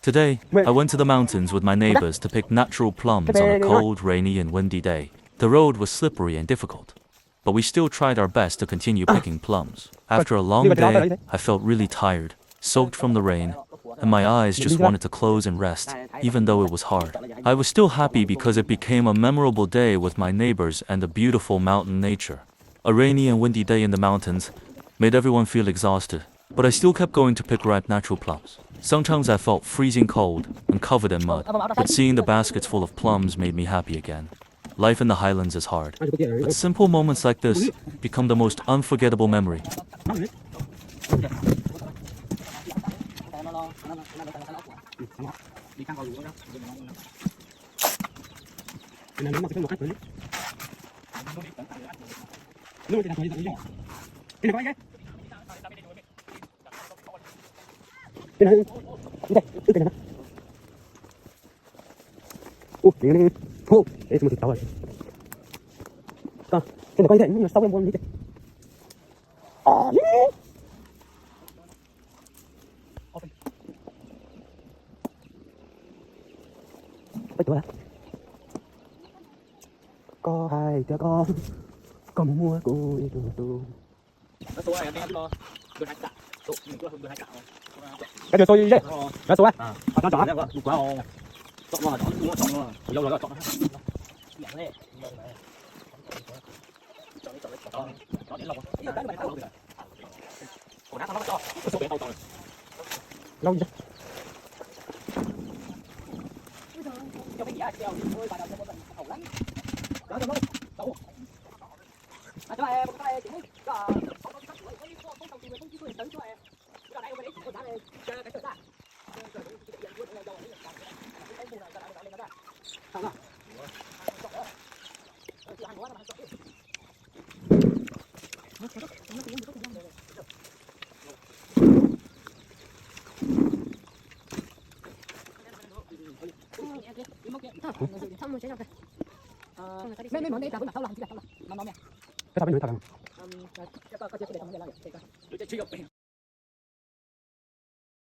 Today, I went to the mountains with my neighbors to pick natural plums on a cold, rainy, and windy day. The road was slippery and difficult, but we still tried our best to continue picking plums. After a long day, I felt really tired, soaked from the rain, and my eyes just wanted to close and rest, even though it was hard. I was still happy because it became a memorable day with my neighbors and the beautiful mountain nature. A rainy and windy day in the mountains made everyone feel exhausted, but I still kept going to pick ripe natural plums. Sometimes I felt freezing cold and covered in mud, but seeing the baskets full of plums made me happy again. Life in the highlands is hard, but simple moments like this become the most unforgettable memory. Có hai đứa con mua cô đi tù. Cái điều tôi gì đấy? Cái số á? Chọn chọn. Lâu gì? Cái